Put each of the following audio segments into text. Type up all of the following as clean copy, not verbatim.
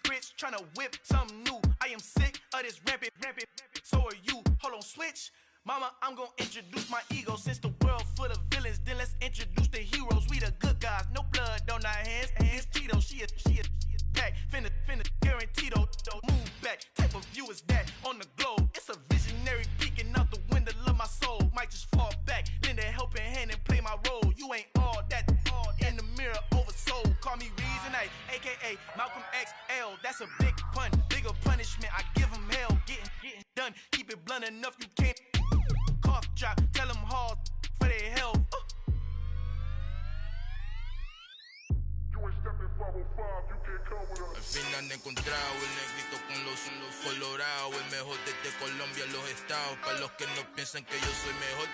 bricks, tryna whip something new. I am sick of this rampant. So are you. Hold on, switch. Mama, I'm gonna introduce my ego. Since the world full of villains, then let's introduce the heroes. We the good guys, no blood on our hands. Hands Tito, she a pack. Finna guarantee though. Move back. Type of view is that on the globe? It's a visionary peeking out the window of my soul. Might just fall back, lend a helping hand and play my role. You ain't all that in the mirror oversold. Call me Reason A, aka Malcolm XL. That's a big pun, bigger punishment. I give him hell, getting done. Keep it blunt enough, you can't cough drop. Tell them hard for their health. Al fin han encontrado el negrito con los colorados, el mejor desde Colombia, los estados. Para los que no piensan que yo soy mejor,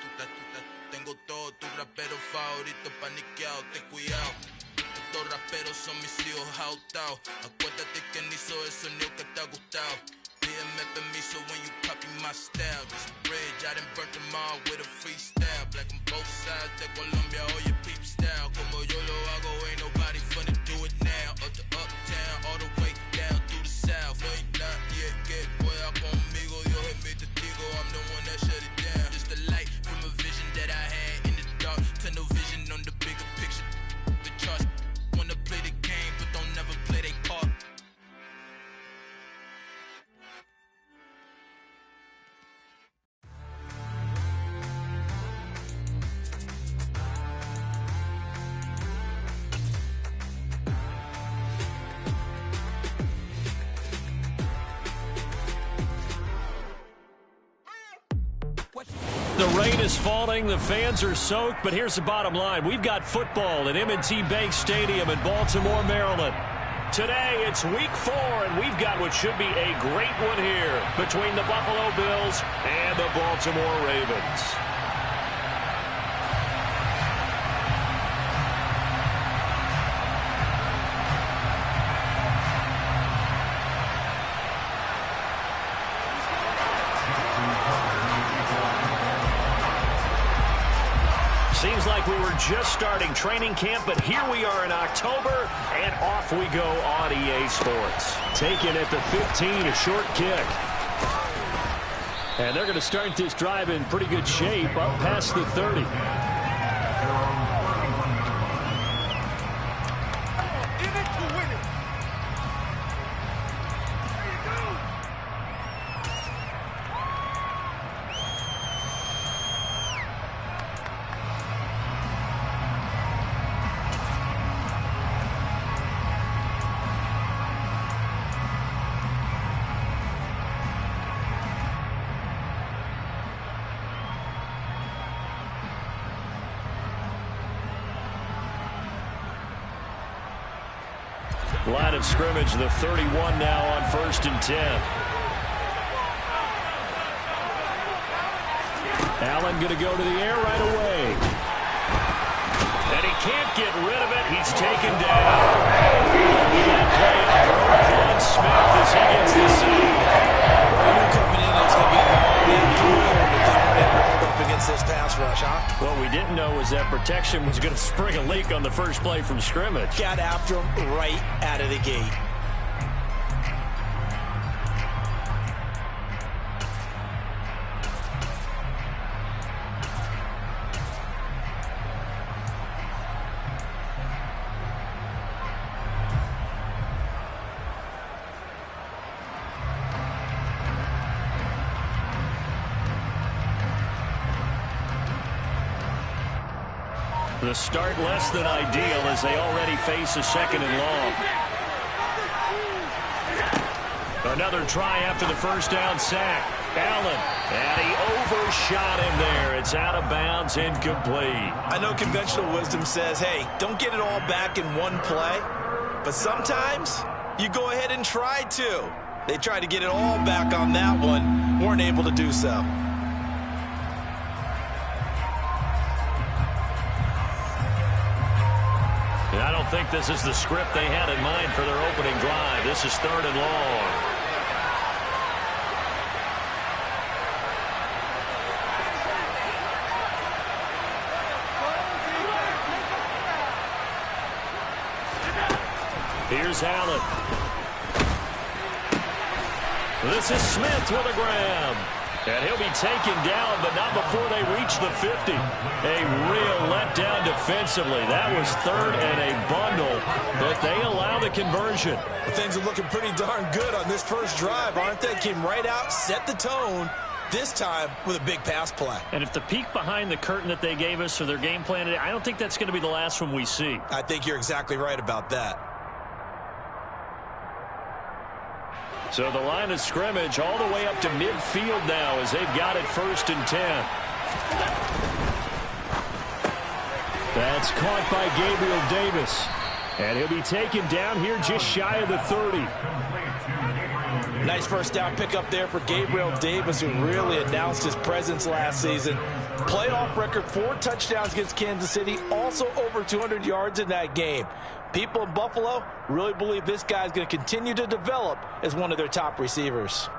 tengo todo, tus raperos favoritos paniqueados, ten cuidado. Estos raperos son mis hijos jautados. Acuérdate que ni hizo el sonido que te ha gustado. Pídeme permiso when you copy my style. This bridge, I done burnt them all with a freestyle. Black on both sides de Colombia, oye peep style. Como yo lo hago, ain't nobody finna do it now. Up to uptown, all the way down through the south. No hay nadie que pueda conmigo, Dios es mi testigo. I'm the one that shut it down. Just the light from a vision that I had in the dark. Tunnel vision on the bigger picture. The charts wanna play the game, but don't never play their part. The rain is falling, the fans are soaked, but here's the bottom line. We've got football at M&T Bank Stadium in Baltimore, Maryland. Today, it's week 4, and we've got what should be a great one here between the Buffalo Bills and the Baltimore Ravens. Seems like we were just starting training camp, but here we are in October, and off we go on EA Sports. Taken at the 15, a short kick. And they're going to start this drive in pretty good shape, up past the 30. Line of scrimmage, the 31 now on 1st and 10. Allen going to go to the air right away. And he can't get rid of it. He's taken down. That play out for Roquan Smith as he gets the sack. You're coming in, it's going to be up against this pass rush, huh? What we didn't know was that protection was going to spring a leak on the first play from scrimmage. Got after him right out of the gate. The start less than ideal as they already face a 2nd and long. Another try after the first down sack. Allen, and he overshot him there. It's out of bounds, incomplete. I know conventional wisdom says, hey, don't get it all back in one play. But sometimes you go ahead and try to. They tried to get it all back on that one. Weren't able to do so. I don't think this is the script they had in mind for their opening drive. This is 3rd and long. Here's Allen. This is Smith with a grab. And he'll be taken down, but not before they reach the 50. A real letdown defensively. That was third and a bundle, but they allow the conversion. Well, things are looking pretty darn good on this first drive, aren't they? Came right out, set the tone, this time with a big pass play. And if the peek behind the curtain that they gave us for their game plan today, I don't think that's going to be the last one we see. I think you're exactly right about that. So the line of scrimmage all the way up to midfield now as they've got it 1st and 10. That's caught by Gabriel Davis. And he'll be taken down here just shy of the 30. Nice first down pickup there for Gabriel Davis, who really announced his presence last season. Playoff record, 4 touchdowns against Kansas City, also over 200 yards in that game. People in Buffalo really believe this guy's going to continue to develop as one of their top receivers.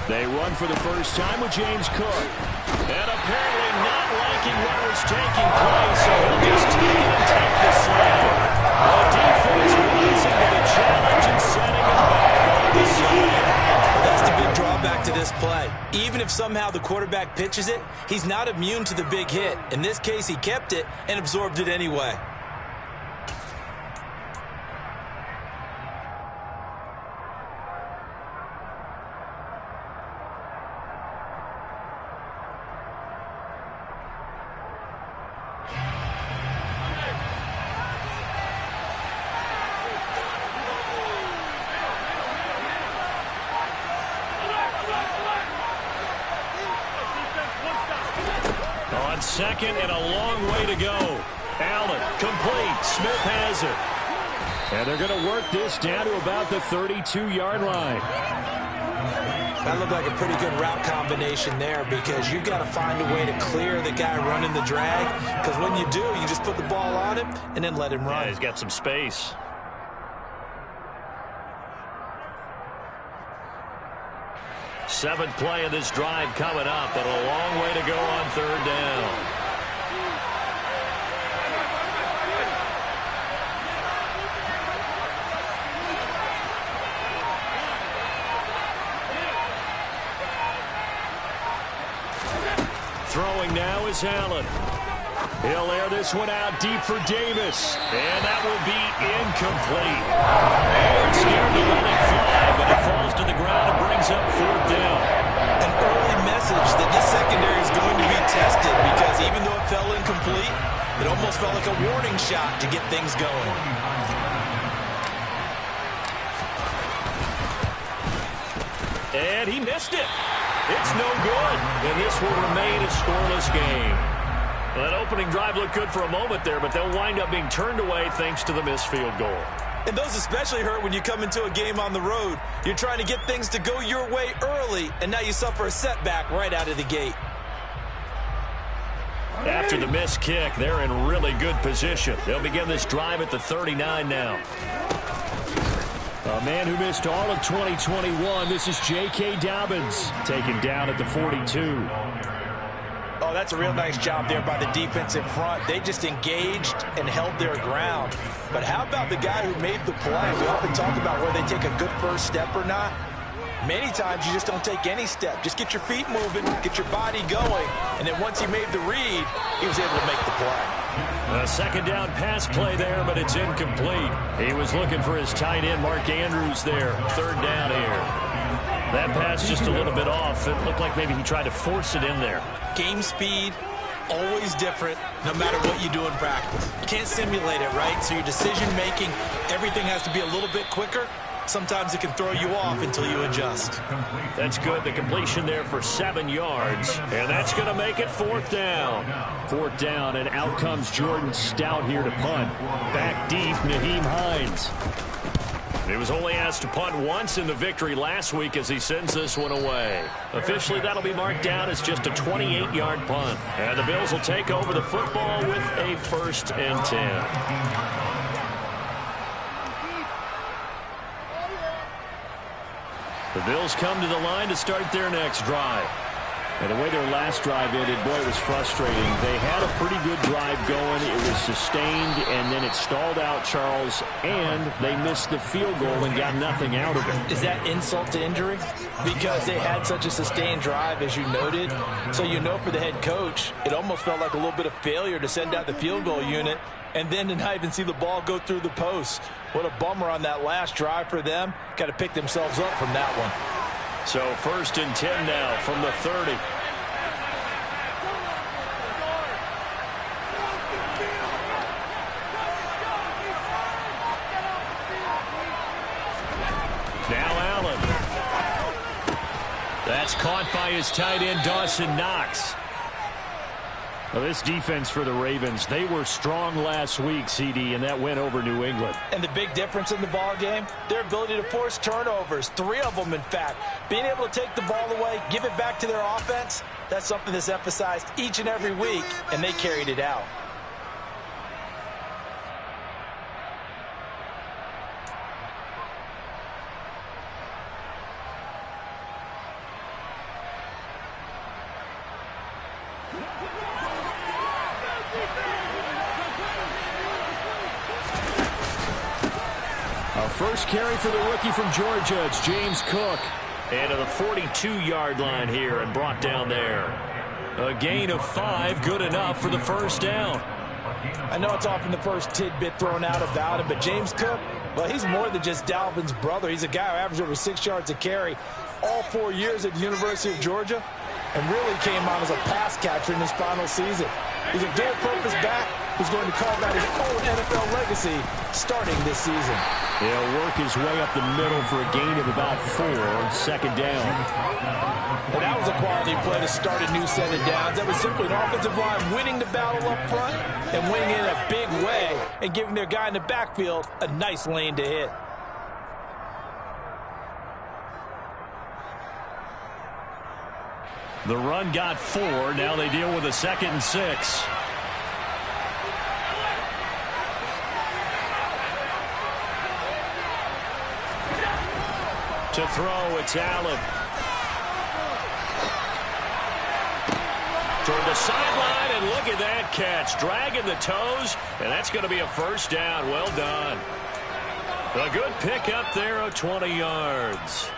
They run for the first time with James Cook. And apparently not liking what was taking place, so he'll just take it and take the slam. The defense rising to the challenge and setting him back on the side. That's the big drawback to this play. Even if somehow the quarterback pitches it, he's not immune to the big hit. In this case, he kept it and absorbed it anyway. On second and a long way to go. Allen, complete. Smith has it. And they're going to work this down to about the 32-yard line. That looked like a pretty good route combination there, because you've got to find a way to clear the guy running the drag, because when you do, you just put the ball on him and then let him run. Yeah, he's got some space. Seventh play of this drive coming up, but a long way to go on 3rd down. Throwing now is Allen. He'll air this one out deep for Davis. And that will be incomplete. Aaron scared to let it fly, but it falls to the ground and brings up 4th down. An early message that this secondary is going to be tested, because even though it fell incomplete, it almost felt like a warning shot to get things going. And he missed it. It's no good. And this will remain a scoreless game. That opening drive looked good for a moment there, but they'll wind up being turned away thanks to the missed field goal. And those especially hurt when you come into a game on the road. You're trying to get things to go your way early, and now you suffer a setback right out of the gate. After the missed kick, they're in really good position. They'll begin this drive at the 39 now. A man who missed all of 2021, this is J.K. Dobbins, taken down at the 42. Oh, that's a real nice job there by the defense in front. They just engaged and held their ground. But how about the guy who made the play? We often talk about whether they take a good first step or not. Many times you just don't take any step. Just get your feet moving, get your body going, and then once he made the read, he was able to make the play. A 2nd down pass play there, but it's incomplete. He was looking for his tight end, Mark Andrews, there. 3rd down here. That pass just a little bit off. It looked like maybe he tried to force it in there. Game speed, always different, no matter what you do in practice. You can't simulate it, right? So your decision-making, everything has to be a little bit quicker. Sometimes it can throw you off until you adjust. That's good. The completion there for 7 yards. And that's going to make it 4th down. 4th down, and out comes Jordan Stout here to punt. Back deep, Nyheim Hines. He was only asked to punt once in the victory last week as he sends this one away. Officially, that'll be marked down as just a 28-yard punt. And the Bills will take over the football with a 1st and 10. The Bills come to the line to start their next drive. And the way their last drive ended, boy, it was frustrating. They had a pretty good drive going. It was sustained, and then it stalled out, Charles, and they missed the field goal and got nothing out of it. Is that insult to injury? Because they had such a sustained drive, as you noted. So you know for the head coach, it almost felt like a little bit of failure to send out the field goal unit and then to not even see the ball go through the post. What a bummer on that last drive for them. Got to pick themselves up from that one. So 1st and 10 now from the 30. Now Allen. That's caught by his tight end, Dawson Knox. Well, this defense for the Ravens, they were strong last week, CD, and that went over New England. And the big difference in the ball game, their ability to force turnovers, 3 of them, in fact. Being able to take the ball away, give it back to their offense, that's something that's emphasized each and every week, and they carried it out. First carry for the rookie from Georgia, it's James Cook. And to the 42-yard line here and brought down there. A gain of 5, good enough for the first down. I know it's often the first tidbit thrown out about him, but James Cook, well, he's more than just Dalvin's brother. He's a guy who averaged over 6 yards a carry all 4 years at the University of Georgia and really came on as a pass catcher in his final season. He's a dual-purpose back who's going to carve out his own NFL legacy starting this season. He'll work his way up the middle for a gain of about 4 on second down. And that was a quality play to start a new set of downs. That was simply an offensive line winning the battle up front and winning in a big way and giving their guy in the backfield a nice lane to hit. The run got 4. Now they deal with a 2nd and 6. To throw, it's Allen. Toward the sideline, and look at that catch. Dragging the toes, and that's going to be a first down. Well done. A good pickup there of 20 yards.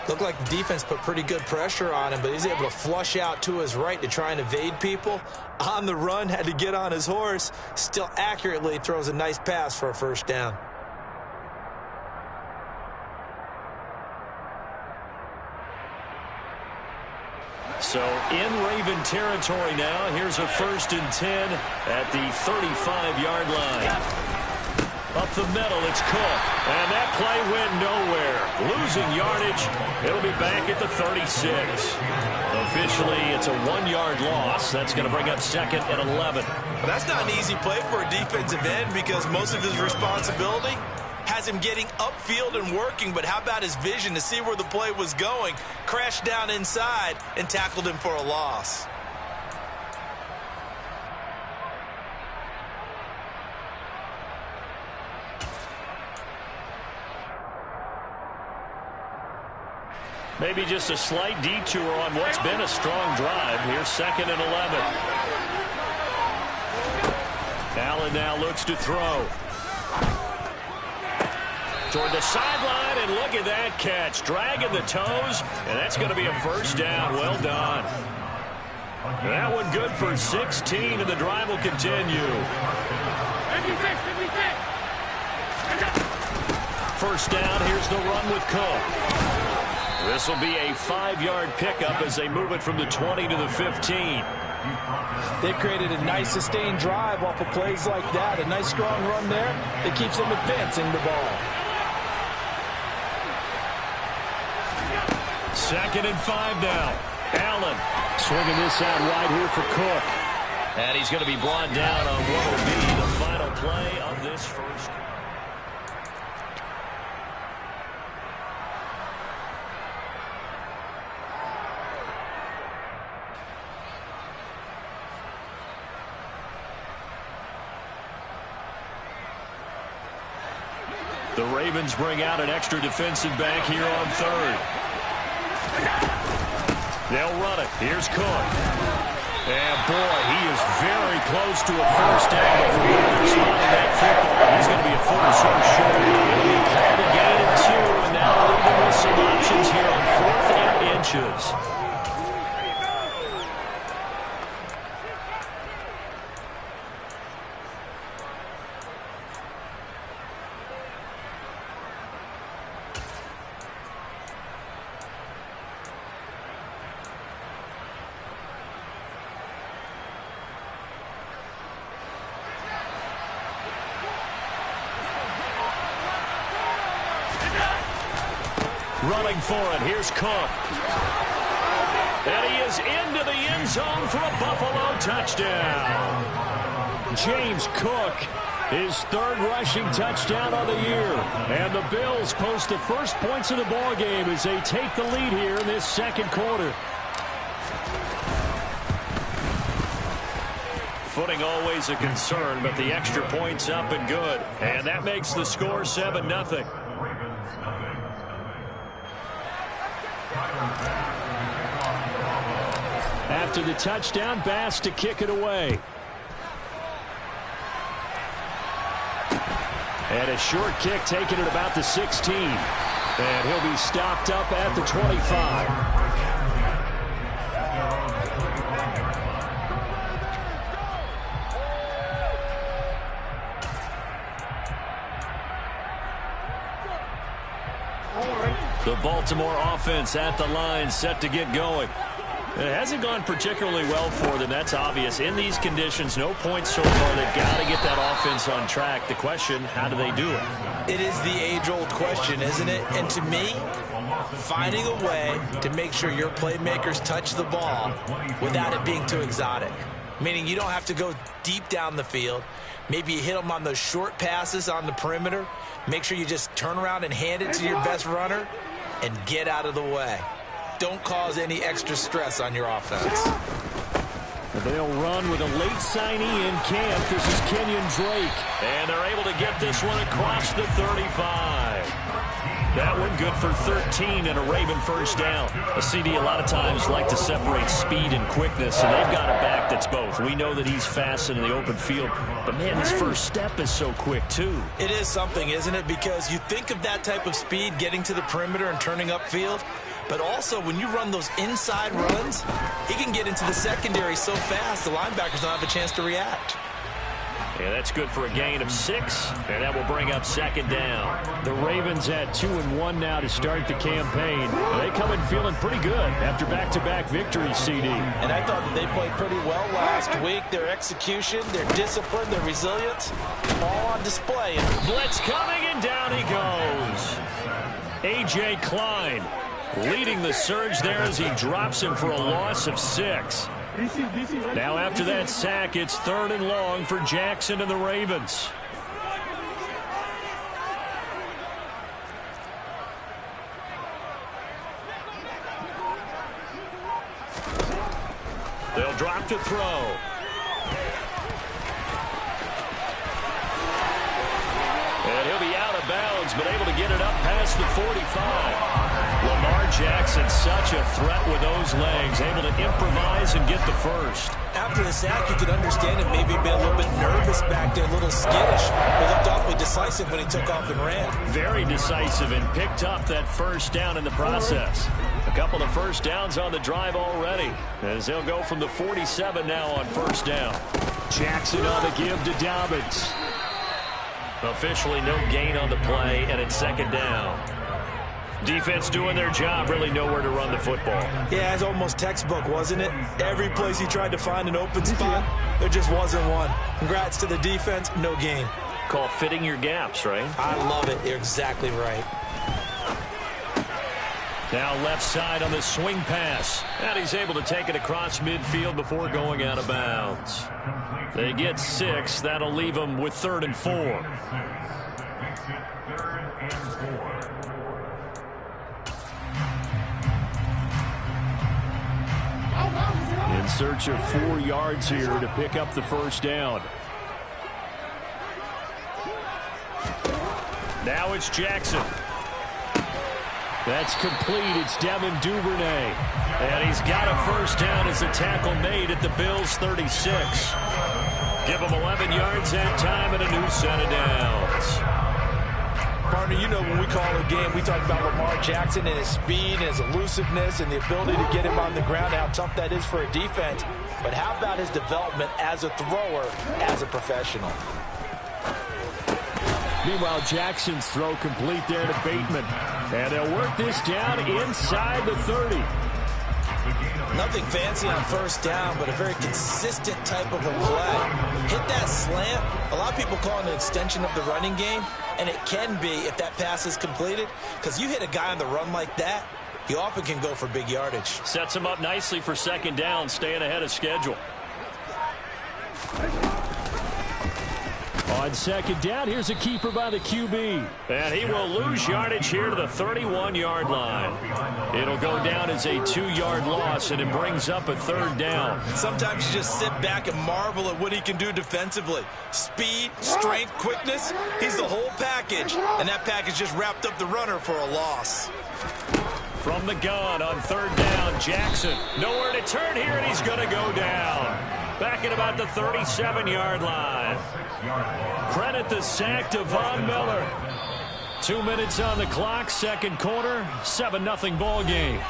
Looked like the defense put pretty good pressure on him, but he's able to flush out to his right to try and evade people. On the run, had to get on his horse. Still accurately throws a nice pass for a first down. So in Raven territory now. Here's a 1st and 10 at the 35-yard line. Up the middle, it's Cook. And that play went nowhere. Losing yardage. It'll be back at the 36. Officially, it's a 1-yard loss. That's going to bring up 2nd and 11. Well, that's not an easy play for a defensive end because most of his responsibility has him getting upfield and working, but how about his vision to see where the play was going? Crashed down inside and tackled him for a loss. Maybe just a slight detour on what's been a strong drive. Here's 2nd and 11. Allen now looks to throw. Toward the sideline, and look at that catch. Dragging the toes, and that's going to be a first down. Well done. That one good for 16, and the drive will continue. First down, here's the run with Cook. This will be a 5-yard pickup as they move it from the 20 to the 15. They've created a nice sustained drive off of plays like that. A nice strong run there that keeps them advancing the ball. 2nd and 5 now. Allen swinging this out wide here for Cook. And he's going to be brought down on what will be the final play of this first. The Ravens bring out an extra defensive back here on third. They'll run it. Here's Cook. And, boy, he is very close to a first down. But from where they're spotting that football, he's going to be a foot or so short. It'll be called a gain of 2, and now leaving with some options here on 4th and inches. Running for it, here's Cook. And he is into the end zone for a Buffalo touchdown. James Cook, his 3rd rushing touchdown of the year. And the Bills post the first points of the ballgame as they take the lead here in this second quarter. Footing always a concern, but the extra point's up and good. And that makes the score 7-0. After the touchdown, Bass to kick it away. And a short kick taken at about the 16. And he'll be stopped up at the 25. The Baltimore offense at the line, set to get going. It hasn't gone particularly well for them. That's obvious. In these conditions, no points so far. They've got to get that offense on track. The question, how do they do it? It is the age-old question, isn't it? And to me, finding a way to make sure your playmakers touch the ball without it being too exotic. Meaning you don't have to go deep down the field. Maybe you hit them on those short passes on the perimeter. Make sure you just turn around and hand it to your best runner and get out of the way. Don't cause any extra stress on your offense. They'll run with a late signee in camp. This is Kenyon Drake. And they're able to get this one across the 35. That one good for 13 and a Raven first down. A CD a lot of times like to separate speed and quickness, and they've got a back that's both. We know that he's fast in the open field, but man, his first step is so quick too. It is something, isn't it? Because you think of that type of speed getting to the perimeter and turning upfield, but also when you run those inside runs, he can get into the secondary so fast the linebackers don't have a chance to react. Yeah, that's good for a gain of 6, and that will bring up second down. The Ravens at 2-1 now to start the campaign. They come in feeling pretty good after back-to-back victories, CD. And I thought that they played pretty well last week. Their execution, their discipline, their resilience, all on display. Blitz coming, and down he goes. A.J. Klein leading the surge there as he drops him for a loss of 6. Now after that sack, it's 3rd and long for Jackson and the Ravens. They'll drop to throw. And he'll be out of bounds, but able to get it up past the 45. Lamar Jackson, such a threat with those legs, able to improvise and get the first. After the sack, you could understand him maybe being a little bit nervous back there, a little skittish. He looked awfully decisive when he took off and ran. Very decisive and picked up that first down in the process. A couple of first downs on the drive already, as they'll go from the 47 now on first down. Jackson on the give to Dobbins. Officially no gain on the play, and it's second down. Defense doing their job, really nowhere to run the football. Yeah, it's almost textbook, wasn't it? Every place he tried to find an open spot, there just wasn't one. Congrats to the defense, no gain. Call fitting your gaps, right? I love it. You're exactly right. Now left side on the swing pass. And he's able to take it across midfield before going out of bounds. They get 6. That'll leave them with 3rd and 4. In search of 4 yards here to pick up the first down. Now it's Jackson. That's complete. It's Devin Duvernay. And he's got a first down as the tackle made at the Bills' 36. Give him 11 yards that time and a new set of downs. Partner, you know when we call a game, we talk about Lamar Jackson and his speed and his elusiveness and the ability to get him on the ground, how tough that is for a defense. But how about his development as a thrower, as a professional? Meanwhile, Jackson's throw complete there to Bateman. And they'll work this down inside the 30. Nothing fancy on first down, but a very consistent type of a play. Hit that slant. A lot of people call it an extension of the running game, and it can be if that pass is completed, because you hit a guy on the run like that, he often can go for big yardage. Sets him up nicely for second down, staying ahead of schedule. On second down, here's a keeper by the QB. And he will lose yardage here to the 31-yard line. It'll go down as a 2-yard loss, and it brings up a third down. Sometimes you just sit back and marvel at what he can do defensively. Speed, strength, quickness, he's the whole package. And that package just wrapped up the runner for a loss. From the gun on third down, Jackson. Nowhere to turn here, and he's going to go down. Back at about the 37-yard line. Credit the sack to Von Miller. 2 minutes on the clock, second quarter, 7-0 ball game.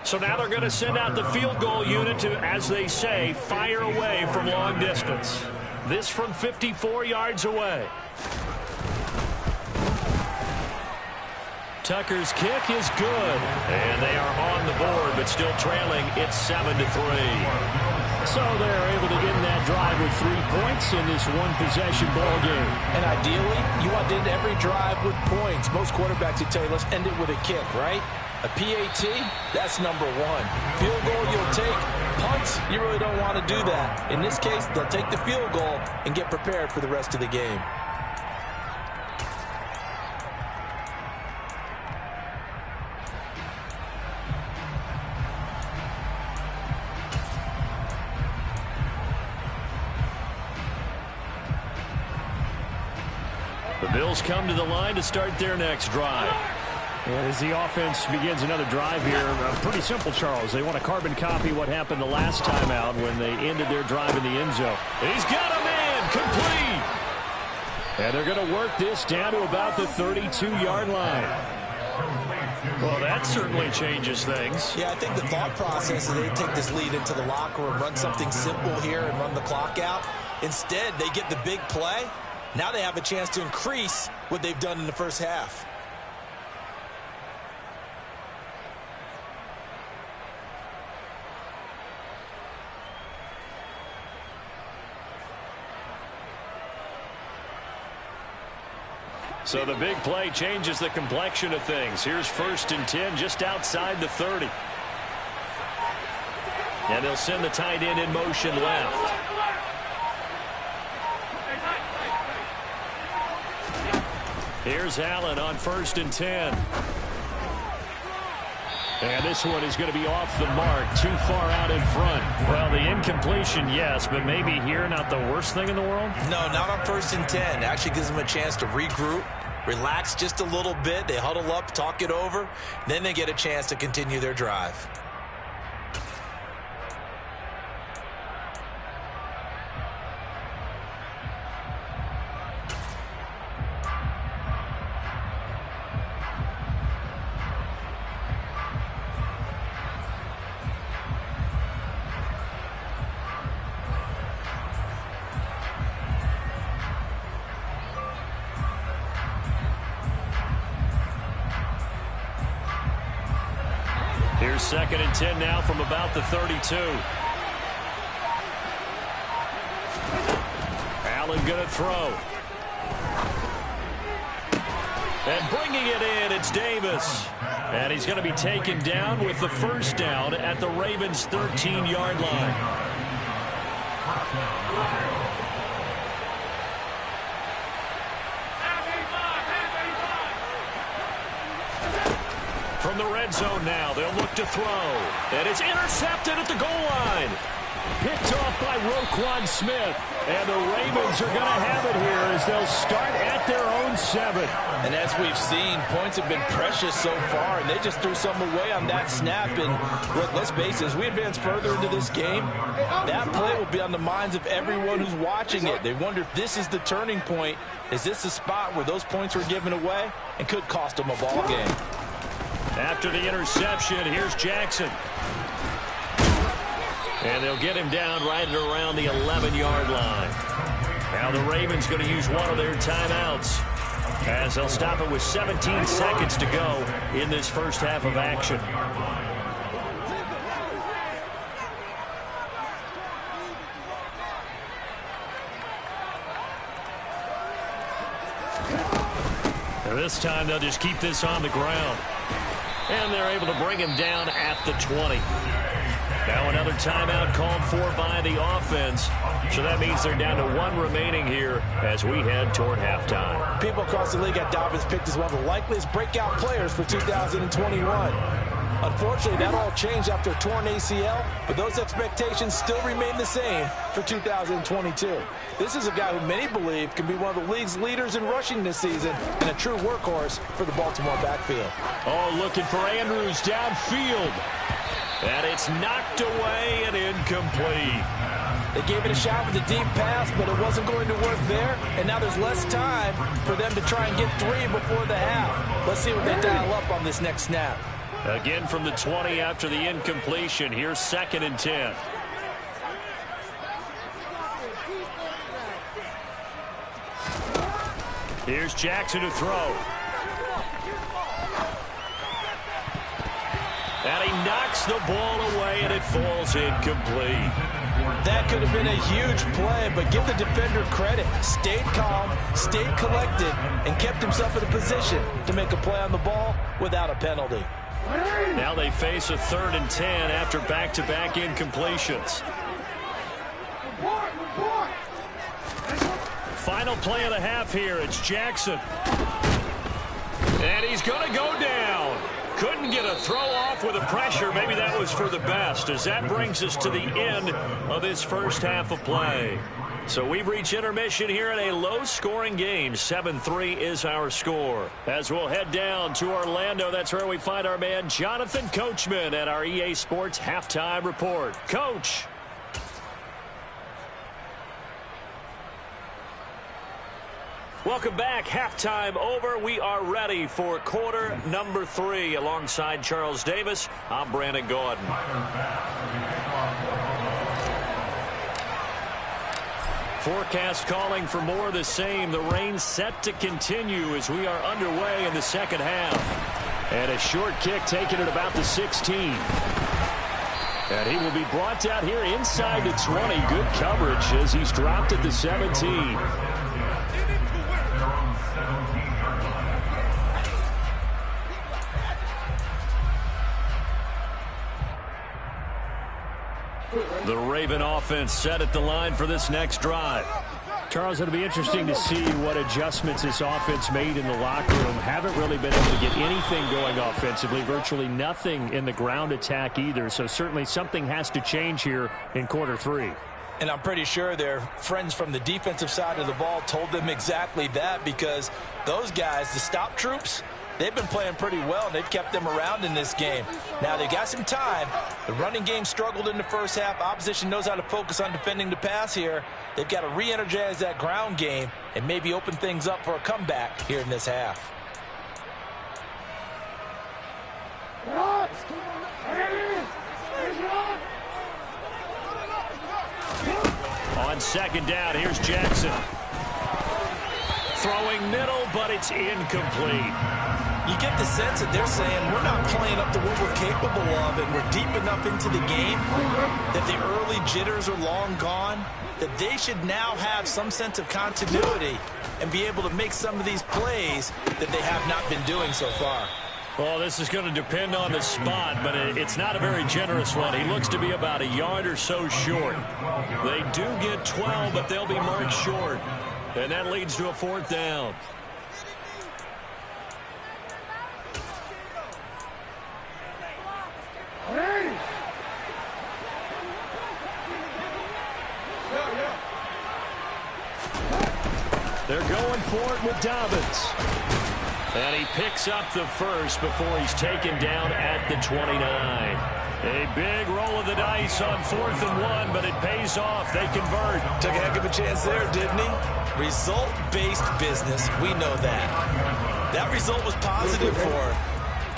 So now they're going to send out the field goal unit to, as they say, fire away from long distance. This from 54 yards away. Tucker's kick is good. And they are on the board, but still trailing. It's 7-3. So they're able to end that drive with 3 points in this one-possession ball game. And ideally, you want to end every drive with points. Most quarterbacks would tell you, let's end it with a kick, right? A PAT, that's number one. Field goal you'll take. Punts, you really don't want to do that. In this case, they'll take the field goal and get prepared for the rest of the game. The Bills come to the line to start their next drive. As the offense begins another drive here, pretty simple, Charles. They want to carbon copy what happened the last time out when they ended their drive in the end zone. He's got a man, complete. And they're going to work this down to about the 32-yard line. Well, that certainly changes things. Yeah, I think the thought process is they take this lead into the locker room, run something simple here and run the clock out. Instead, they get the big play. Now they have a chance to increase what they've done in the first half. So the big play changes the complexion of things. Here's 1st and 10 just outside the 30. And they'll send the tight end in motion left. Here's Allen on 1st and 10. And this one is going to be off the mark, too far out in front. Well, the incompletion, yes, but maybe here not the worst thing in the world? No, not on 1st and 10. It actually gives them a chance to regroup, relax just a little bit. They huddle up, talk it over. Then they get a chance to continue their drive. Here's 2nd and 10 now from about the 32. Allen going to throw. And bringing it in, it's Davis. And he's going to be taken down with the first down at the Ravens' 13-yard line. From the red zone now, they'll look to throw. And it's intercepted at the goal line. Picked off by Roquan Smith. And the Ravens are going to have it here as they'll start at their own 7. And as we've seen, points have been precious so far, and they just threw some away on that snap. And look, let's face it, as we advance further into this game, that play will be on the minds of everyone who's watching it. They wonder if this is the turning point. Is this the spot where those points were given away and could cost them a ball game? After the interception, here's Jackson. And they'll get him down right at around the 11-yard line. Now the Ravens going to use one of their timeouts as they'll stop it with 17 seconds to go in this first half of action. And this time they'll just keep this on the ground. And they're able to bring him down at the 20. Now another timeout called for by the offense. So that means they're down to 1 remaining here as we head toward halftime. People across the league had Dobbins picked as one of the likeliest breakout players for 2021. Unfortunately, that all changed after a torn ACL, but those expectations still remain the same for 2022. This is a guy who many believe can be one of the league's leaders in rushing this season and a true workhorse for the Baltimore backfield. Oh, looking for Andrews downfield. And it's knocked away and incomplete. They gave it a shot with a deep pass, but it wasn't going to work there. And now there's less time for them to try and get 3 before the half. Let's see what they dial up on this next snap. Again from the 20 after the incompletion. Here's 2nd and 10. Here's Jackson to throw. And he knocks the ball away, and it falls incomplete. That could have been a huge play, but give the defender credit. Stayed calm, stayed collected, and kept himself in a position to make a play on the ball without a penalty. Now they face a 3rd and 10 after back-to-back incompletions. Final play of the half here. It's Jackson. And he's going to go down. Couldn't get a throw off with the pressure. Maybe that was for the best, as that brings us to the end of this first half of play. So we've reached intermission here in a low-scoring game. 7-3 is our score. As we'll head down to Orlando, that's where we find our man Jonathan Coachman at our EA Sports Halftime Report. Coach. Welcome back. Halftime over. We are ready for quarter number 3. Alongside Charles Davis, I'm Brandon Gordon. Forecast calling for more of the same. The rain set to continue as we are underway in the second half. And a short kick taken at about the 16. And he will be brought down here inside the 20. Good coverage as he's dropped at the 17. The Raven offense set at the line for this next drive. Charles, it'll be interesting to see what adjustments this offense made in the locker room. Haven't really been able to get anything going offensively. Virtually nothing in the ground attack either. So certainly something has to change here in quarter 3. And I'm pretty sure their friends from the defensive side of the ball told them exactly that, because those guys, the stop troops, they've been playing pretty well, and they've kept them around in this game. Now, they got some time. The running game struggled in the first half. Opposition knows how to focus on defending the pass here. They've got to re-energize that ground game and maybe open things up for a comeback here in this half. On second down, here's Jackson. Throwing middle, but it's incomplete. You get the sense that they're saying we're not playing up to what we're capable of, and we're deep enough into the game that the early jitters are long gone, that they should now have some sense of continuity and be able to make some of these plays that they have not been doing so far. Well, this is going to depend on the spot, but it's not a very generous one. He looks to be about a yard or so short. They do get 12, but they'll be marked short. And that leads to a 4th down. They're going for it with Dobbins. And he picks up the first before he's taken down at the 29. A big roll of the dice on 4th and 1, but it pays off. They convert. Took a heck of a chance there, didn't he? Result-based business. We know that. That result was positive for him.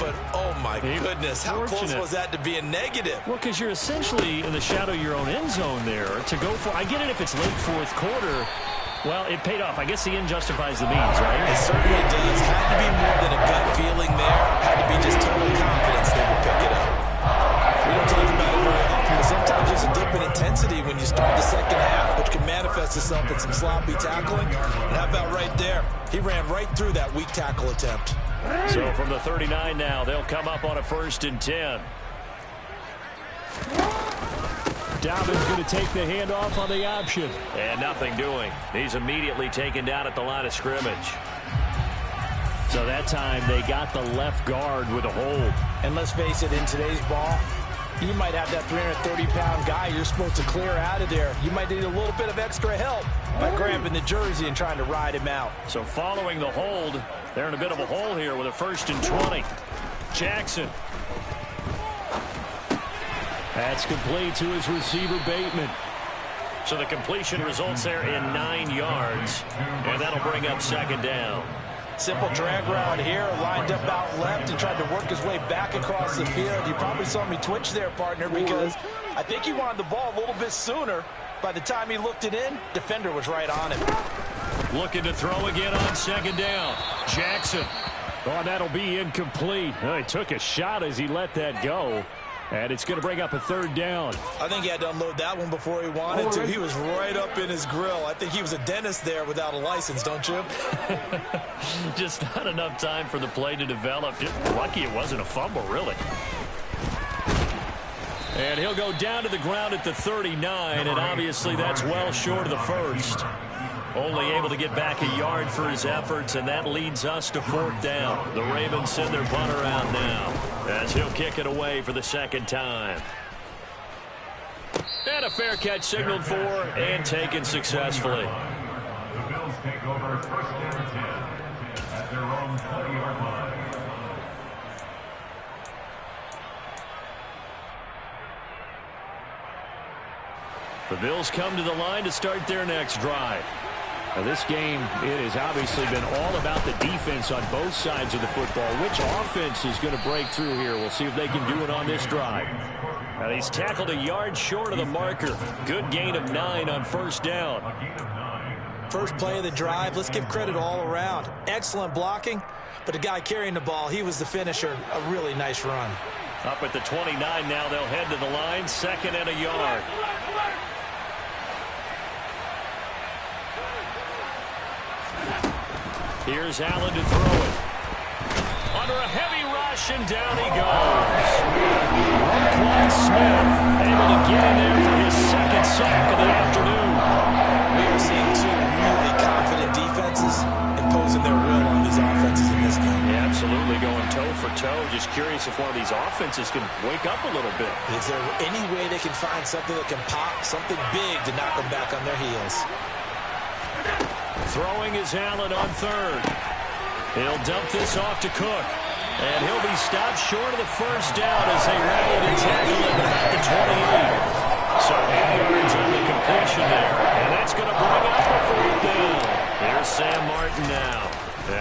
But, oh, my goodness, how close was that to being negative? Well, because you're essentially in the shadow of your own end zone there to go for. I get it if it's late 4th quarter. Well, it paid off. I guess the end justifies the means, right? It certainly does. Had to be more than a gut feeling there. Had to be just total confidence they would pick it up. We don't talk about it very often, but sometimes there's a dip in intensity when you start the second half, which can manifest itself in some sloppy tackling. And how about right there? He ran right through that weak tackle attempt. So from the 39 now, they'll come up on a 1st and 10. Dobbins going to take the handoff on the option. And nothing doing. He's immediately taken down at the line of scrimmage. So that time they got the left guard with a hold. And let's face it, in today's ball, you might have that 330-pound guy you're supposed to clear out of there. You might need a little bit of extra help by grabbing the jersey and trying to ride him out. So following the hold, they're in a bit of a hole here with a 1st and 20. Jackson. That's complete to his receiver, Bateman. So the completion results there in 9 yards, and that'll bring up 2nd down. Simple drag route here, lined up out left and tried to work his way back across the field. You probably saw me twitch there, partner, because I think he wanted the ball a little bit sooner. By the time he looked it in, defender was right on him. Looking to throw again on 2nd down. Jackson. Oh, that'll be incomplete. Oh, he took a shot as he let that go. And it's going to bring up a 3rd down. I think he had to unload that one before he wanted to. He was right up in his grill. I think he was a dentist there without a license, don't you? Just not enough time for the play to develop. Just lucky it wasn't a fumble, really. And he'll go down to the ground at the 39, and obviously that's well short of the first. Only able to get back a yard for his efforts, and that leads us to 4th down. The Ravens send their punter out now as he'll kick it away for the 2nd time. And a fair catch signaled for and taken successfully. The Bills take over 1st and 10 at their own 20-yard line. The Bills come to the line to start their next drive. Now, this game, it has obviously been all about the defense on both sides of the football. Which offense is going to break through here? We'll see if they can do it on this drive. Now, he's tackled a yard short of the marker. Good gain of 9 on 1st down. First play of the drive, let's give credit all around. Excellent blocking, but the guy carrying the ball, he was the finisher. A really nice run. Up at the 29 now, they'll head to the line. 2nd and a yard. Here's Allen to throw it. Under a heavy rush, and down he goes. Clyde Smith able to get in there for his 2nd sack of the afternoon. We are seeing 2 really confident defenses imposing their will on these offenses in this game. Yeah, absolutely, going toe for toe. Just curious if one of these offenses can wake up a little bit. Is there any way they can find something that can pop, something big to knock them back on their heels? Throwing is Allen on 3rd. He'll dump this off to Cook. And he'll be stopped short of the 1st down as they rally to tackle him at the 28. So 8 yards on the completion there. And that's going to bring up the 4th down. There's Sam Martin now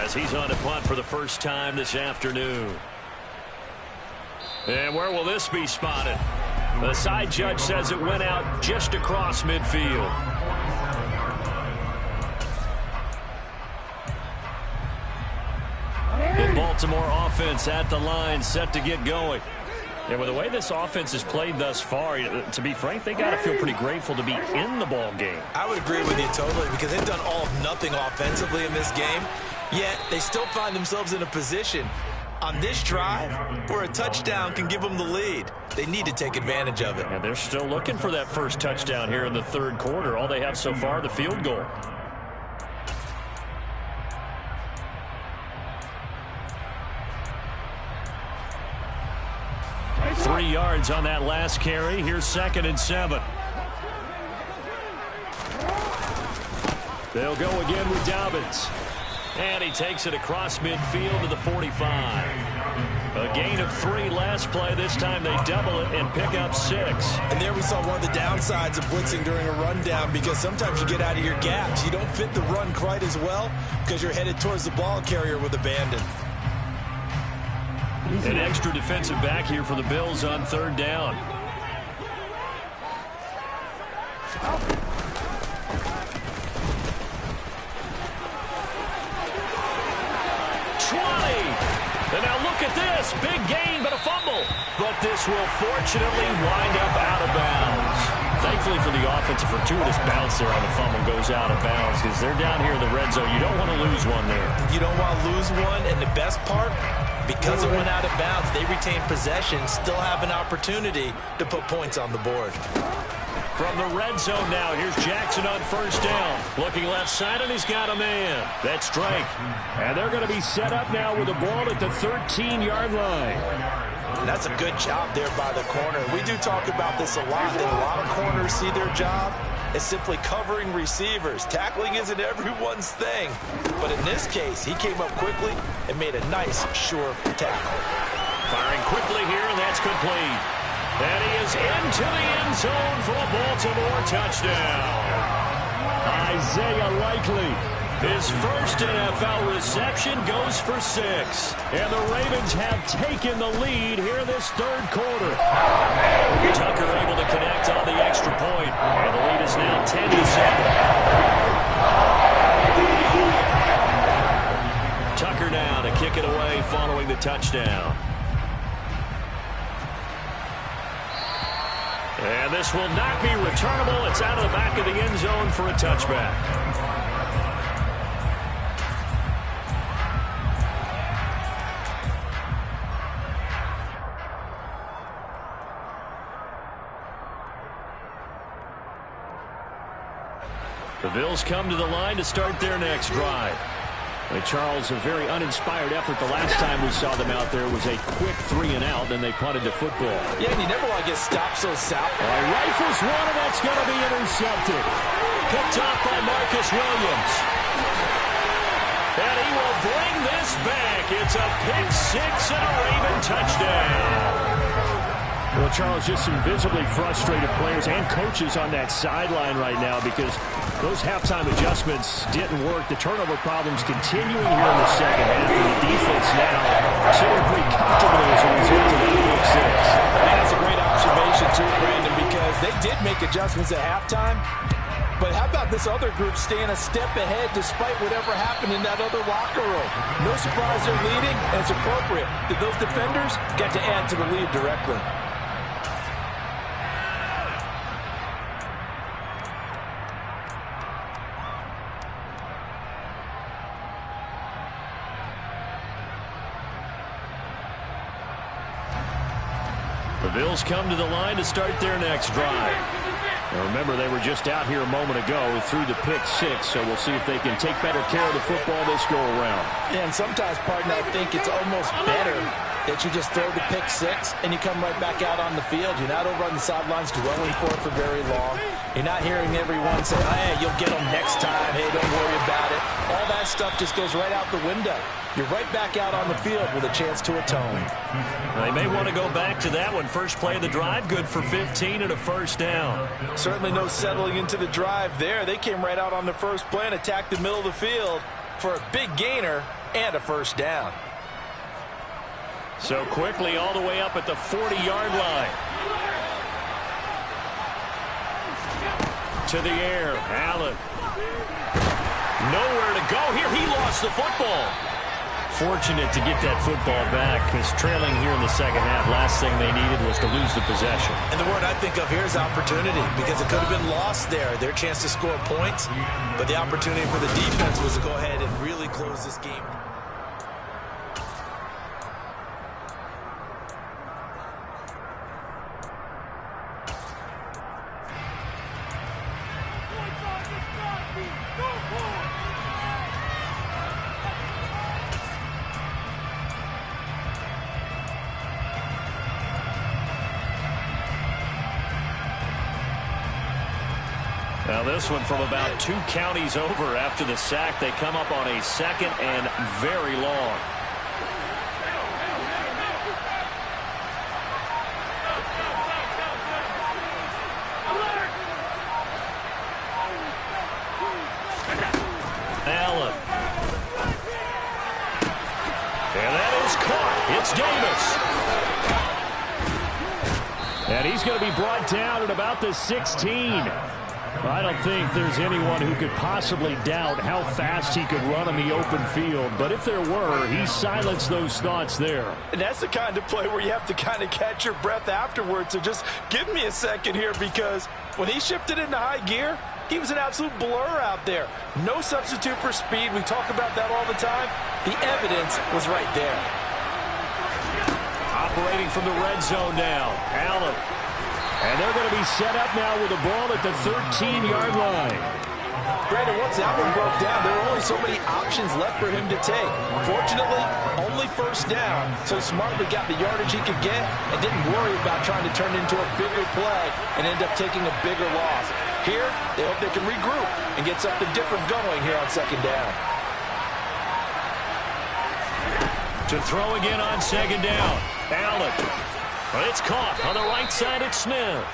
as he's on a punt for the first time this afternoon. And where will this be spotted? The side judge says it went out just across midfield. The Baltimore offense at the line, set to get going. And with the way this offense has played thus far, to be frank, they got to feel pretty grateful to be in the ball game. I would agree with you totally, because they've done all of nothing offensively in this game, yet they still find themselves in a position On this drive, where a touchdown can give them the lead, they need to take advantage of it. And they're still looking for that first touchdown here in the third quarter. All they have so far, the field goal. Three yards on that last carry. Here's 2nd and 7. They'll go again with Dobbins. And he takes it across midfield to the 45. A gain of 3 last play. This time they double it and pick up 6. And there we saw one of the downsides of blitzing during a rundown, because sometimes you get out of your gaps. You don't fit the run quite as well because you're headed towards the ball carrier with abandon. An extra defensive back here for the Bills on 3rd down. And now look at this. Big gain, but a fumble. But this will fortunately wind up out of bounds. Thankfully for the offense, a fortuitous bounce there on the fumble goes out of bounds, because they're down here in the red zone. You don't want to lose one there. You don't want to lose one, and the best part, because it went out of bounds, they retain possession, still have an opportunity to put points on the board. From the red zone now, here's Jackson on 1st down. Looking left side, and he's got a man. That's Drake. And they're going to be set up now with the ball at the 13-yard line. And that's a good job there by the corner. We do talk about this a lot, that a lot of corners see their job as simply covering receivers. Tackling isn't everyone's thing. But in this case, he came up quickly and made a nice, sure tackle. Firing quickly here, and that's complete. And he is into the end zone for a Baltimore touchdown. Isaiah Likely, his first NFL reception, goes for 6. And the Ravens have taken the lead here this 3rd quarter. Tucker able to connect on the extra point. And the lead is now 10-7. Tucker now to kick it away following the touchdown. And this will not be returnable. It's out of the back of the end zone for a touchback. The Bills come to the line to start their next drive. Charles, a very uninspired effort the last time we saw them out there was a quick 3-and-out, then they punted the football. Yeah, and you never want to get stopped so south. Rifles one, and that's going to be intercepted. Picked off by Marcus Williams. And he will bring this back. It's a pick 6 and a Raven touchdown. Well, Charles, just some visibly frustrated players and coaches on that sideline right now, because those halftime adjustments didn't work. The turnover problems continuing here in the second half, and the defense now sitting pretty comfortably as a result of that pick 6. And that's a great observation, too, Brandon, because they did make adjustments at halftime. But how about this other group staying a step ahead despite whatever happened in that other locker room? No surprise they're leading, and it's appropriate that those defenders get to add to the lead directly. The Bills come to the line to start their next drive. Now remember, they were just out here a moment ago through the pick 6, so we'll see if they can take better care of the football this go around. Yeah, and sometimes, partner, I think it's almost better that you just throw the pick 6 and you come right back out on the field. You're not over on the sidelines dwelling for it for very long. You're not hearing everyone say, hey, you'll get them next time. Hey, don't worry about it. All that stuff just goes right out the window. You're right back out on the field with a chance to atone. They may want to go back to that one. First play of the drive, good for 15 and a first down. Certainly no settling into the drive there. They came right out on the first play and attacked the middle of the field for a big gainer and a first down. So quickly all the way up at the 40-yard line. To the air, Allen. Nowhere to go here. He lost the football. Fortunate to get that football back, because trailing here in the second half, last thing they needed was to lose the possession. And the word I think of here is opportunity, because it could have been lost there, their chance to score points. But the opportunity for the defense was to go ahead and really close this game. Now this one from about 2 counties over after the sack. They come up on a 2nd and very long. Allen. And that is caught. It's Davis. And he's going to be brought down at about the 16. I don't think there's anyone who could possibly doubt how fast he could run on the open field. But if there were, he silenced those thoughts there. And that's the kind of play where you have to kind of catch your breath afterwards. So just give me a second here, because when he shifted into high gear, he was an absolute blur out there. No substitute for speed. We talk about that all the time. The evidence was right there. Operating from the red zone now, Allen. And they're going to be set up now with the ball at the 13-yard line. Brandon, once that one broke down, there were only so many options left for him to take. Fortunately, only first down, so smartly got the yardage he could get and didn't worry about trying to turn it into a bigger play and end up taking a bigger loss. Here, they hope they can regroup and get something different going here on 2nd down. To throw again on 2nd down, Allen. But it's caught on the right side at Smith.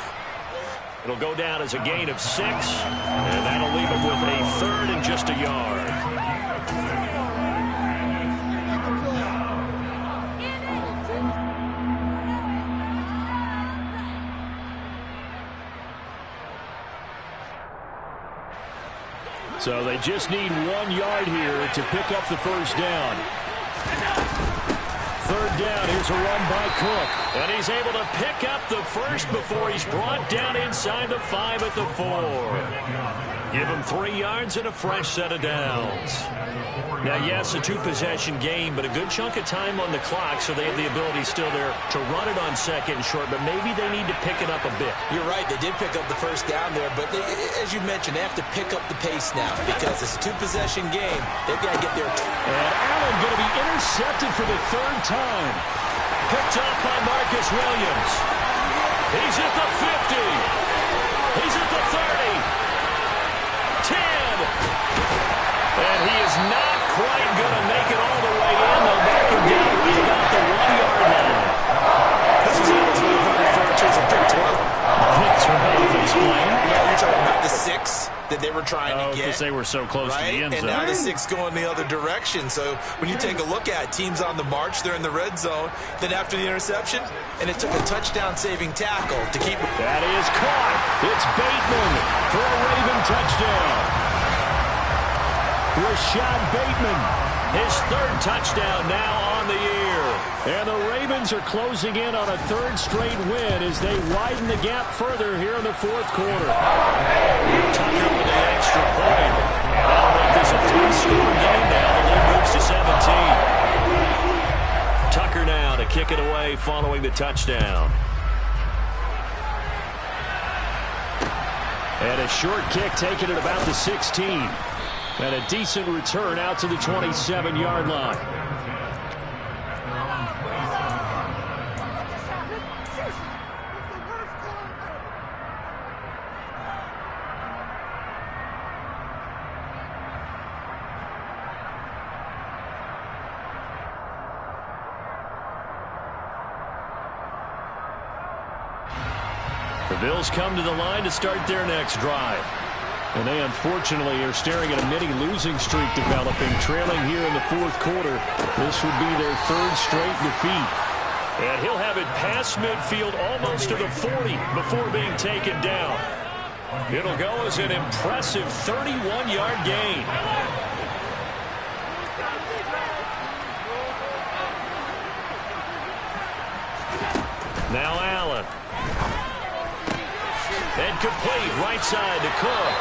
It'll go down as a gain of 6, and that'll leave him with a 3rd and just a yard. So they just need 1 yard here to pick up the first down. 3rd down, here's a run by Cook. And he's able to pick up the first before he's brought down inside the 5 at the 4. Give him 3 yards and a fresh set of downs. Now, yes, a 2-possession game, but a good chunk of time on the clock, so they have the ability still there to run it on 2nd and short, but maybe they need to pick it up a bit. You're right, they did pick up the first down there, but as you mentioned, they have to pick up the pace now because it's a 2-possession game. They've got to get there. And Allen going to be intercepted for the 3rd time. Picked up by Marcus Williams. He's at the 50. He's at the 30. 10. And he is not quite going to make it all the way in. They'll back him down right about the 1-yard line. This is almost what we refer to as a Big 12. That's right. Explain. You're talking about the 6 that they were trying to get. Because they were so close to the end zone. And now the 6 going the other direction. So when you take a look at teams on the march, they're in the red zone. Then after the interception, and it took a touchdown-saving tackle to keep it. That is caught. It's Bateman for a Raven touchdown. Rashad Bateman, his 3rd touchdown now on the year. And the Ravens are closing in on a 3rd straight win as they widen the gap further here in the 4th quarter. Tucker with an extra point. And that'll make this a 3-score game now. The lead moves to 17. Tucker now to kick it away following the touchdown. And a short kick taken at about the 16. And a decent return out to the 27-yard line. The Bills come to the line to start their next drive. And they, unfortunately, are staring at a mini-losing streak developing, trailing here in the 4th quarter. This would be their 3rd straight defeat. And he'll have it past midfield almost to the 40 before being taken down. It'll go as an impressive 31-yard gain. Now Allen. And complete right side to Cook.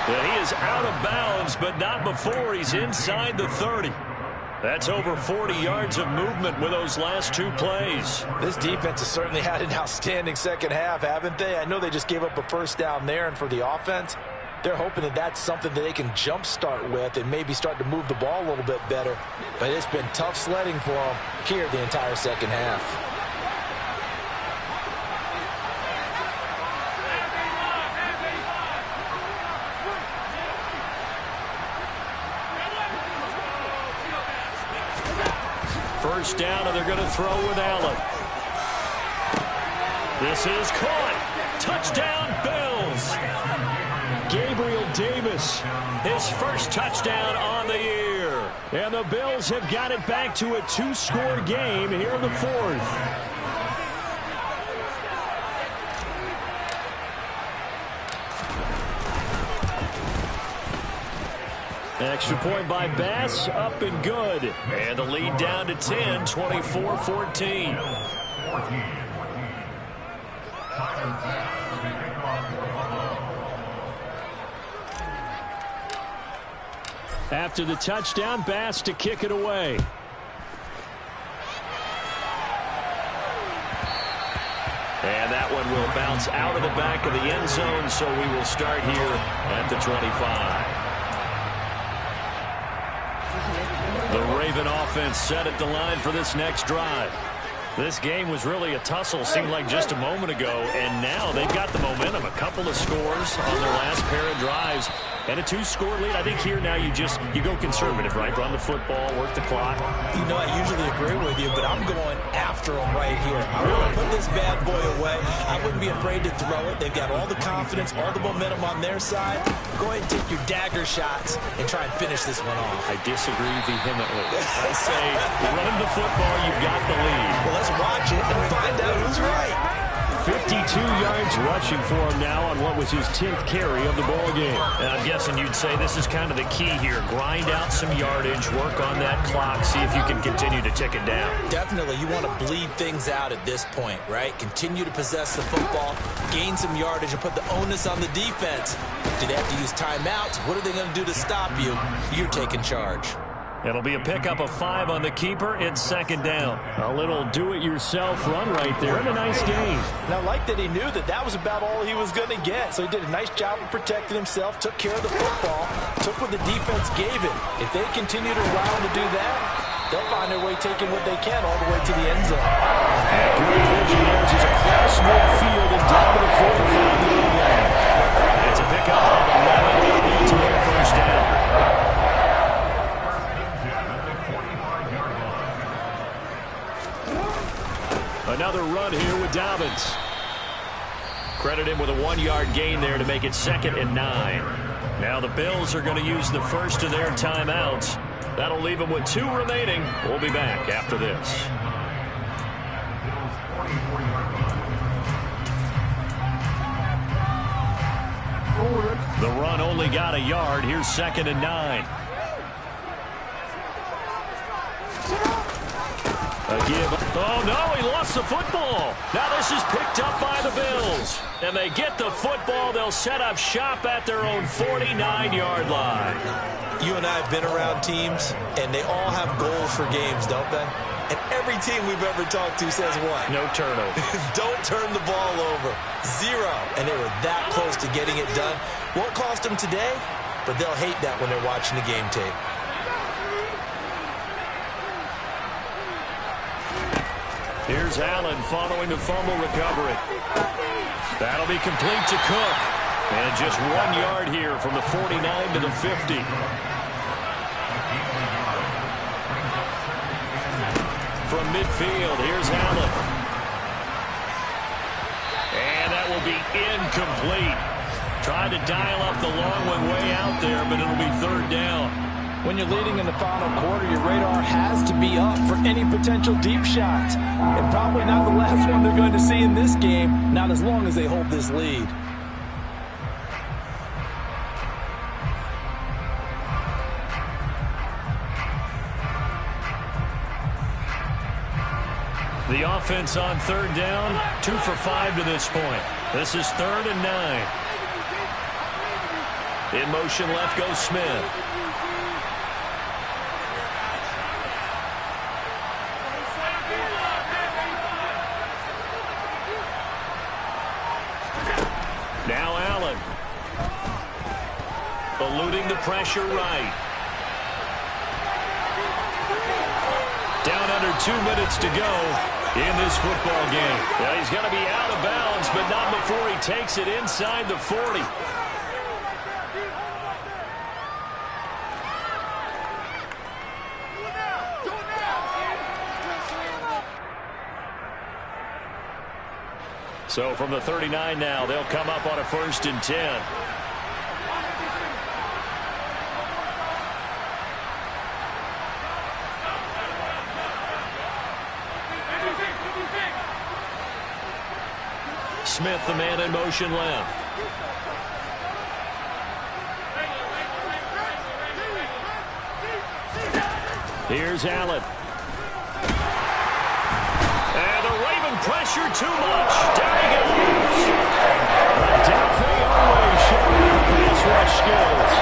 And he is out of bounds, but not before he's inside the 30. That's over 40 yards of movement with those last 2 plays. This defense has certainly had an outstanding 2nd half, haven't they? I know they just gave up a first down there, and for the offense, they're hoping that that's something that they can jumpstart with and maybe start to move the ball a little bit better. But it's been tough sledding for them here the entire 2nd half. First down, and they're going to throw with Allen. This is caught. Touchdown, Bills. Gabriel Davis, his first touchdown on the year. And the Bills have got it back to a 2-score game here in the fourth. Extra point by Bass, up and good. And the lead down to 10, 24-14. After the touchdown, Bass to kick it away. And that one will bounce out of the back of the end zone, so we will start here at the 25. The Raven offense set at the line for this next drive. This game was really a tussle, seemed like just a moment ago, and now they've got the momentum. A couple of scores on their last pair of drives, and a 2-score lead. I think here now you go conservative, right? Run the football, work the clock. You know, I usually agree with you, but I'm going after them right here. I want to put this bad boy away. I wouldn't be afraid to throw it. They've got all the confidence, all the momentum on their side. Go ahead and take your dagger shots and try and finish this one off. I disagree vehemently. I say run the football, you've got the lead. Well, let's watch it and find out who's right. 52 yards rushing for him now on what was his 10th carry of the ball game. And I'm guessing you'd say this is kind of the key here. Grind out some yardage, work on that clock, see if you can continue to tick it down. Definitely. You want to bleed things out at this point, right? Continue to possess the football, gain some yardage, and put the onus on the defense. Do they have to use timeouts? What are they going to do to stop you? You're taking charge. It'll be a pickup of 5 on the keeper. It's second down. A little do-it-yourself run right there and a nice gain. And I like that he knew that was about all he was going to get. So he did a nice job of protecting himself, took care of the football, took what the defense gave him. If they continue to allow him to do that, they'll find their way taking what they can all the way to the end zone. And good vision there as he's across midfield and down to the 45-yard line. It's a pickup of 11 to a first down. Another run here with Dobbins. Credit him with a 1-yard gain there to make it 2nd and 9. Now the Bills are going to use the first of their timeouts. That'll leave them with 2 remaining. We'll be back after this. The run only got a yard. Here's 2nd and 9. Oh, no, he lost the football. Now this is picked up by the Bills. And they get the football. They'll set up shop at their own 49-yard line. You and I have been around teams, and they all have goals for games, don't they? And every team we've ever talked to says what? No turnover. Don't turn the ball over. 0. And they were that close to getting it done. Won't cost them today, but they'll hate that when they're watching the game tape. Here's Allen following the fumble recovery. That'll be complete to Cook. And just 1 yard here from the 49 to the 50. From midfield, here's Allen. And that will be incomplete. Tried to dial up the long one way out there, but it'll be 3rd down. When you're leading in the final quarter, your radar has to be up for any potential deep shots. And probably not the last one they're going to see in this game, not as long as they hold this lead. The offense on 3rd down, 2 for 5 to this point. This is 3rd and 9. In motion left goes Smith. Now Allen. Eluding the pressure right. Down under 2 minutes to go in this football game. Yeah, he's going to be out of bounds, but not before he takes it inside the 40. So from the 39 now, they'll come up on a 1st and 10. Smith, the man in motion left. Here's Allen. And the Raven pressure too much. Down he goes. Dafe always showing the pass rush skills.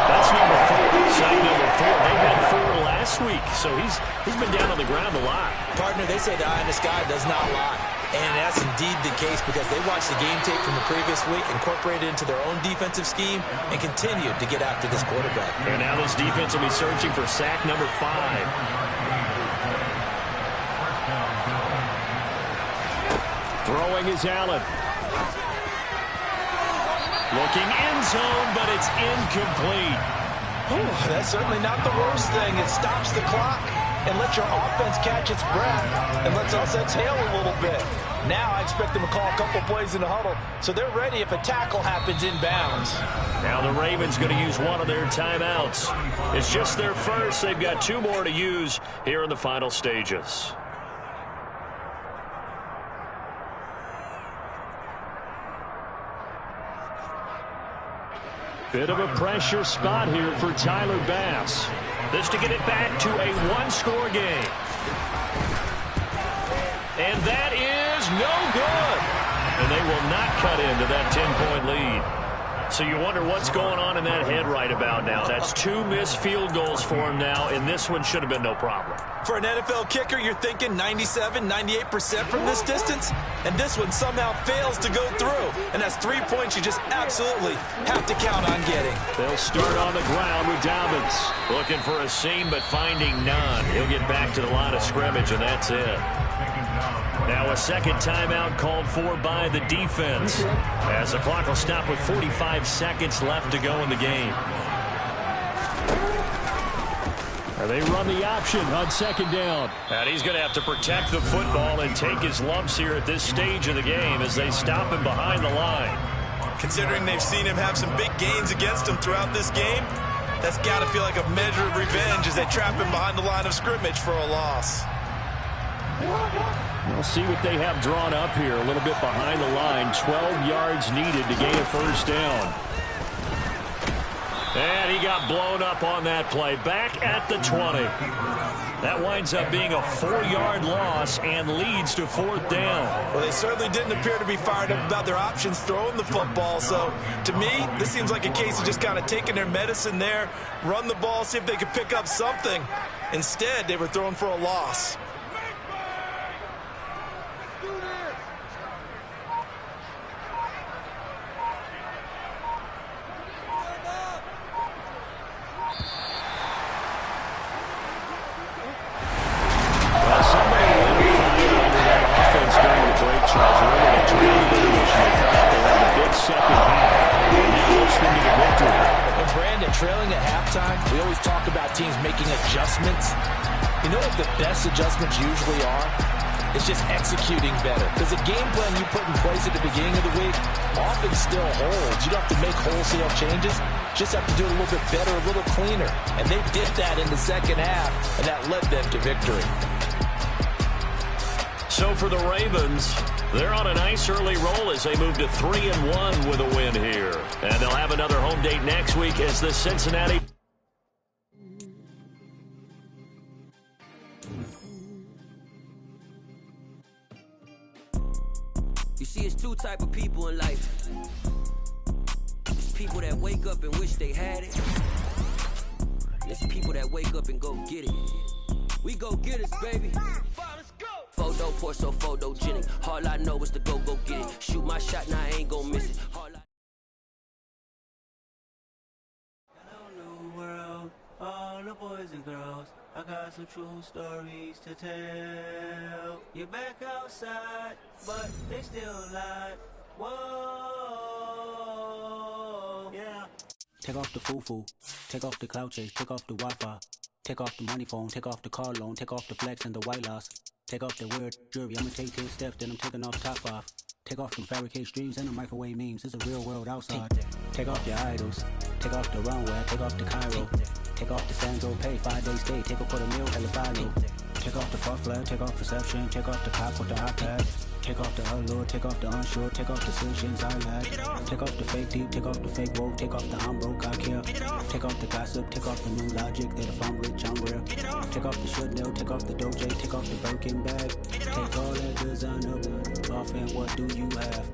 That's number 4. Side number 4. They had 4 last week, so he's been down on the ground a lot. Partner, they say the eye in the sky does not lie. And that's indeed the case because they watched the game tape from the previous week, incorporated it into their own defensive scheme, and continued to get after this quarterback. And now this defense will be searching for sack number 5. Throwing is Allen. Looking end zone, but it's incomplete. Ooh, that's certainly not the worst thing. It stops the clock and lets your offense catch its breath and lets us exhale a little bit. Now I expect them to call a couple plays in the huddle, so they're ready if a tackle happens inbounds. Now the Ravens going to use one of their timeouts. It's just their first. They've got 2 more to use here in the final stages. Bit of a pressure spot here for Tyler Bass. This to get it back to a 1-score game. And that is no good. And they will not cut into that 10-point lead. So you wonder what's going on in that head right about now. That's 2 missed field goals for him now, and this one should have been no problem. For an NFL kicker, you're thinking 97, 98% from this distance, and this one somehow fails to go through. And that's 3 points you just absolutely have to count on getting. They'll start on the ground with Dobbins. Looking for a seam, but finding none. He'll get back to the line of scrimmage, and that's it. Now a second timeout called for by the defense, as the clock will stop with 45 seconds left to go in the game. They run the option on 2nd down. And he's going to have to protect the football and take his lumps here at this stage of the game as they stop him behind the line. Considering they've seen him have some big gains against him throughout this game, that's got to feel like a measure of revenge as they trap him behind the line of scrimmage for a loss. We'll see what they have drawn up here. A little bit behind the line. 12 yards needed to gain a 1st down. And he got blown up on that play. Back at the 20. That winds up being a 4-yard loss and leads to 4th down. Well, they certainly didn't appear to be fired up about their options throwing the football. So, to me, this seems like a case of just kind of taking their medicine there, run the ball, see if they could pick up something. Instead, they were throwing for a loss. Trailing at halftime, we always talk about teams making adjustments. You know what the best adjustments usually are? It's just executing better. Because the game plan you put in place at the beginning of the week often still holds. You don't have to make wholesale changes. Just have to do it a little bit better, a little cleaner. And they did that in the second half, and that led them to victory. So for the Ravens, they're on a nice early roll as they move to 3-1 with a win here. And they'll have another home date next week as the Cincinnati. You see, it's 2 type of people in life. It's people that wake up and wish they had it. It's people that wake up and go get it. We go get it, baby. Photo poor, so photogenic. All I know is to go get it. Shoot my shot, now I ain't gon' miss it. Hello, new world, all the boys and girls. I got some true stories to tell. You're back outside, but they still alive. Whoa, yeah. Take off the foo-foo, take off the cloud chase, take off the Wi-Fi, take off the money phone, take off the car loan, take off the flex and the white loss. Take off the weird jewelry, I'ma take 10 steps, then I'm taking off top off. Take off them fabricated streams and the microwave memes. It's a real world outside. Take off your idols. Take off the runway. Take off the Cairo. Take off the Sandro Pay. 5-day stay. Take a $250,000 hella final. Take off the fuck flag. Take off perception. Take off the cop with the iPad. Take off the allure. Take off the unsure. Take off the decisions I lack. Take off the fake deep. Take off the fake woke. Take off the I'm broke. I care. Take off the gossip. Take off the new logic that if I'm rich, I'm real. Take off the should know. Take off the Doja. Take off the Birkin bag. Take all that designer off and what do you have?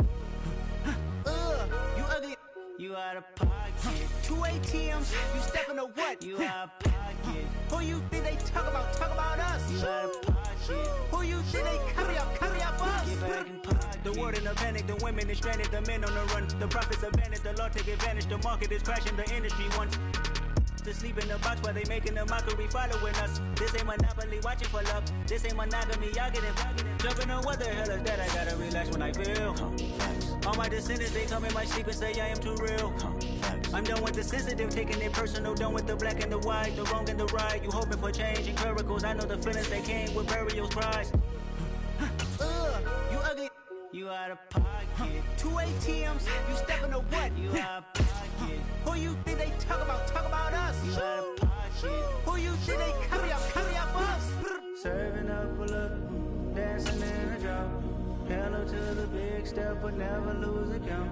You ugly. You out of pocket. 2 ATMs. You stepping to what? You out of pocket. Who you think they talk about? Talk about us. You out of pocket. Who you think they carry up for us? Get back in pocket. The world in a panic. The women is stranded. The men on the run. The profits advantage. The law take advantage. The market is crashing. The industry wants to sleep in the box while they making a mockery following us. This ain't Monopoly watching for love. This ain't monogamy, y'all get it. Jumping on what the hell is that? I gotta relax when I feel. All my descendants, they come in my sleep and say I am too real. I'm done with the sensitive, taking it personal. Done with the black and the white, the wrong and the right. You hoping for change and miracles. I know the feelings they came with burials, cries. You ugly. You out of pocket. 2 ATMs. You stepping to what? You out of pocket. Who you think they talk about? Talk about us. You out of pocket. Who you think they carry up for us? Serving up a look, dancing in a drop. Hello to the big step, but never lose a count.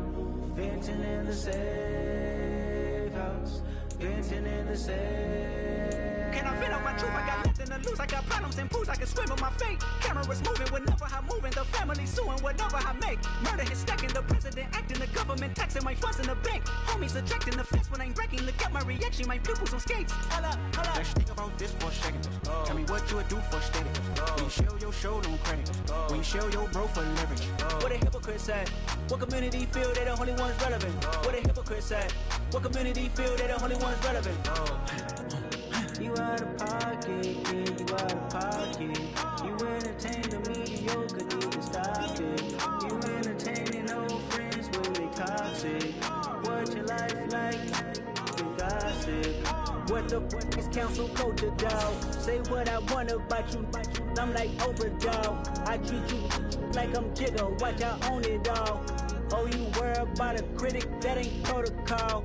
Venting in the safe house. Venting in the safe. Can I vent out my truth? I got nothing to lose. I got problems and pools. I can swim with my fate. Cameras moving whenever I'm moving. The family suing whatever I make. Murder is stacking. The president acting. The government taxing my funds in the bank. Homies attracting the fence when I'm breaking. Look at my reaction. My pupils on skates. Hold up. Let's think about this for a second. Tell me what you would do for steady. When you show your show, no credit. When you show your bro for leverage. What a hypocrite said. What community feel they the only ones relevant? What a hypocrite said. What community feel they the only ones relevant? You out of pocket, yeah, you out of pocket. You entertain the mediocre, need to stop it. You entertaining old friends when they toxic. What your life like? You gossip. What the fuck is council culture, dog? Say what I want about you. I'm like Oprah, dog. I treat you like I'm Jigga. Watch I own it, dog. Oh, you worry about a critic? That ain't protocol.